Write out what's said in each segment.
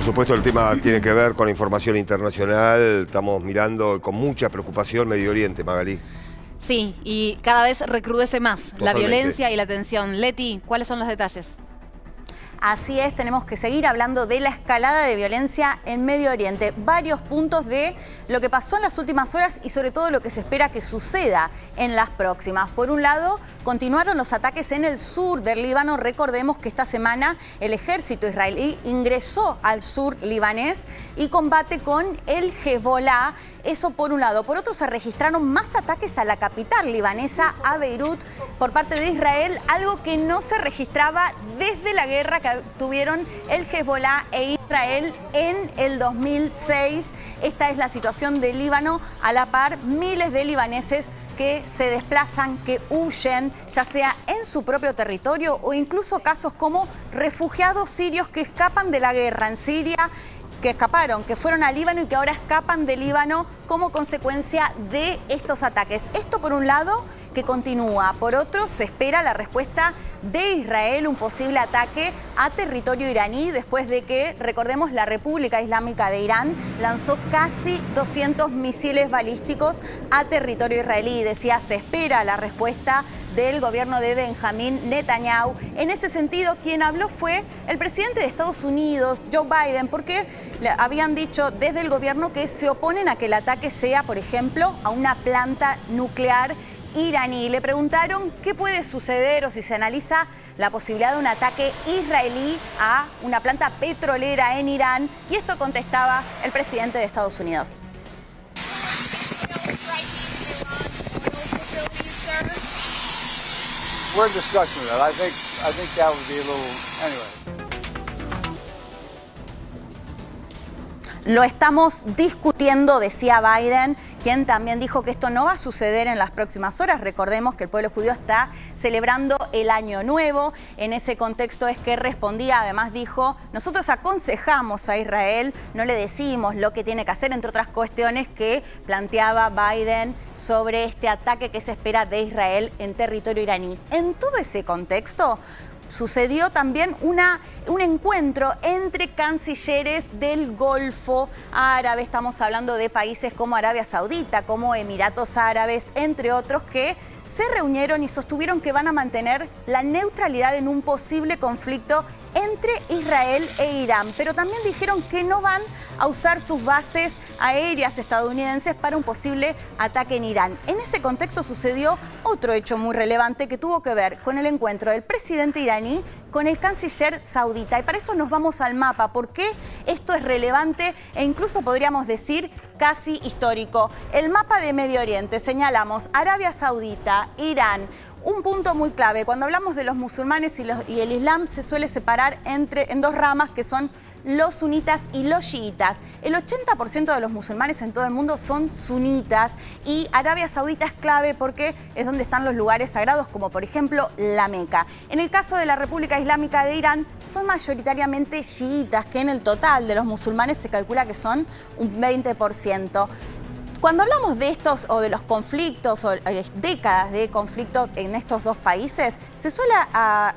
Por supuesto, el tema tiene que ver con la información internacional. Estamos mirando con mucha preocupación Medio Oriente, Magalí. Sí, y cada vez recrudece más Totalmente. la violencia y la tensión. Leti, ¿cuáles son los detalles? Así es, tenemos que seguir hablando de la escalada de violencia en Medio Oriente. Varios puntos de lo que pasó en las últimas horas y sobre todo lo que se espera que suceda en las próximas. Por un lado, continuaron los ataques en el sur del Líbano. Recordemos que esta semana el ejército israelí ingresó al sur libanés y combate con el Hezbollah. Eso por un lado. Por otro, se registraron más ataques a la capital libanesa, a Beirut, por parte de Israel, algo que no se registraba desde la guerra que tuvieron el Hezbollah e Israel en el 2006. Esta es la situación del Líbano. A la par, miles de libaneses que se desplazan, que huyen, ya sea en su propio territorio o incluso casos como refugiados sirios que escapan de la guerra en Siria, que escaparon, que fueron al Líbano y que ahora escapan del Líbano como consecuencia de estos ataques. Esto por un lado, que continúa. Por otro, se espera la respuesta de Israel, un posible ataque a territorio iraní, después de que, recordemos, la República Islámica de Irán lanzó casi 200 misiles balísticos a territorio israelí. Decía, se espera la respuesta del gobierno de Benjamín Netanyahu. En ese sentido, quien habló fue el presidente de Estados Unidos, Joe Biden, porque habían dicho desde el gobierno que se oponen a que el ataque sea, por ejemplo, a una planta nuclear iraní. Le preguntaron qué puede suceder o si se analiza la posibilidad de un ataque israelí a una planta petrolera en Irán, y esto contestaba el presidente de Estados Unidos. We're in discussion with that. I think that would be a little anyway. Lo estamos discutiendo, decía Biden, quien también dijo que esto no va a suceder en las próximas horas. Recordemos que el pueblo judío está celebrando el Año Nuevo. En ese contexto es que respondía, además dijo, nosotros aconsejamos a Israel, no le decimos lo que tiene que hacer, entre otras cuestiones que planteaba Biden sobre este ataque que se espera de Israel en territorio iraní. En todo ese contexto sucedió también un encuentro entre cancilleres del Golfo Árabe. Estamos hablando de países como Arabia Saudita, como Emiratos Árabes, entre otros, que se reunieron y sostuvieron que van a mantener la neutralidad en un posible conflicto entre Israel e Irán, pero también dijeron que no van a usar sus bases aéreas estadounidenses para un posible ataque en Irán. En ese contexto sucedió otro hecho muy relevante que tuvo que ver con el encuentro del presidente iraní con el canciller saudita. Y para eso nos vamos al mapa, porque esto es relevante e incluso podríamos decir casi histórico. El mapa de Medio Oriente, señalamos Arabia Saudita, Irán. Un punto muy clave, cuando hablamos de los musulmanes y el Islam, se suele separar en dos ramas, que son los sunitas y los chiitas. El 80% de los musulmanes en todo el mundo son sunitas, y Arabia Saudita es clave porque es donde están los lugares sagrados, como por ejemplo la Meca. En el caso de la República Islámica de Irán, son mayoritariamente chiitas, que en el total de los musulmanes se calcula que son un 20%. Cuando hablamos de estos o de los conflictos o décadas de conflicto en estos dos países, se suele,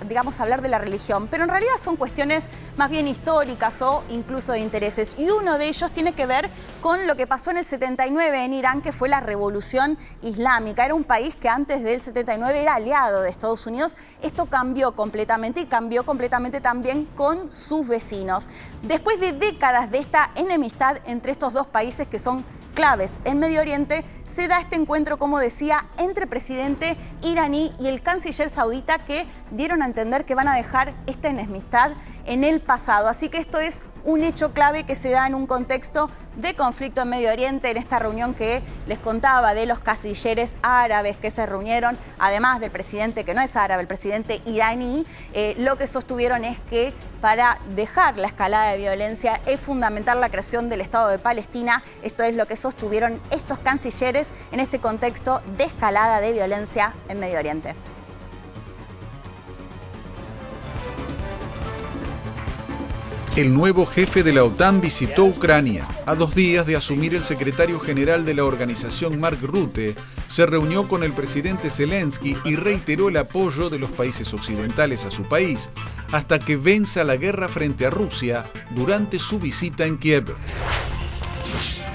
digamos, hablar de la religión, pero en realidad son cuestiones más bien históricas o incluso de intereses. Y uno de ellos tiene que ver con lo que pasó en el 79 en Irán, que fue la Revolución Islámica. Era un país que antes del 79 era aliado de Estados Unidos. Esto cambió completamente y cambió completamente también con sus vecinos. Después de décadas de esta enemistad entre estos dos países que son claves en Medio Oriente, se da este encuentro, como decía, entre el presidente iraní y el canciller saudita, que dieron a entender que van a dejar esta enemistad en el pasado. Así que esto es un hecho clave que se da en un contexto de conflicto en Medio Oriente, en esta reunión que les contaba de los cancilleres árabes que se reunieron, además del presidente que no es árabe, el presidente iraní. Lo que sostuvieron es que para dejar la escalada de violencia es fundamental la creación del Estado de Palestina. Esto es lo que sostuvieron estos cancilleres en este contexto de escalada de violencia en Medio Oriente. El nuevo jefe de la OTAN visitó Ucrania. A 2 días de asumir, el secretario general de la organización, Mark Rutte, se reunió con el presidente Zelensky y reiteró el apoyo de los países occidentales a su país. hasta que venza la guerra frente a Rusia durante su visita en Kiev.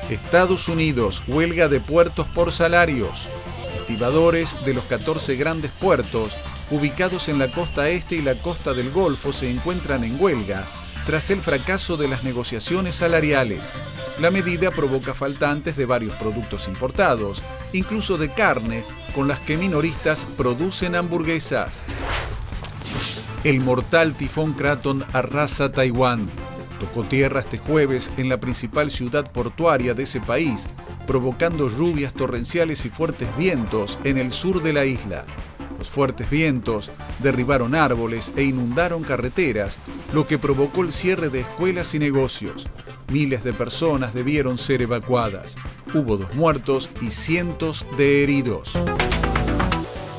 Estados Unidos, huelga de puertos por salarios. Estibadores de los 14 grandes puertos, ubicados en la costa este y la costa del Golfo, se encuentran en huelga tras el fracaso de las negociaciones salariales. La medida provoca faltantes de varios productos importados, incluso de carne, con las que minoristas producen hamburguesas. El mortal tifón Kraton arrasa Taiwán. Tocó tierra este jueves en la principal ciudad portuaria de ese país, provocando lluvias torrenciales y fuertes vientos en el sur de la isla. Los fuertes vientos derribaron árboles e inundaron carreteras, lo que provocó el cierre de escuelas y negocios. Miles de personas debieron ser evacuadas. Hubo 2 muertos y cientos de heridos.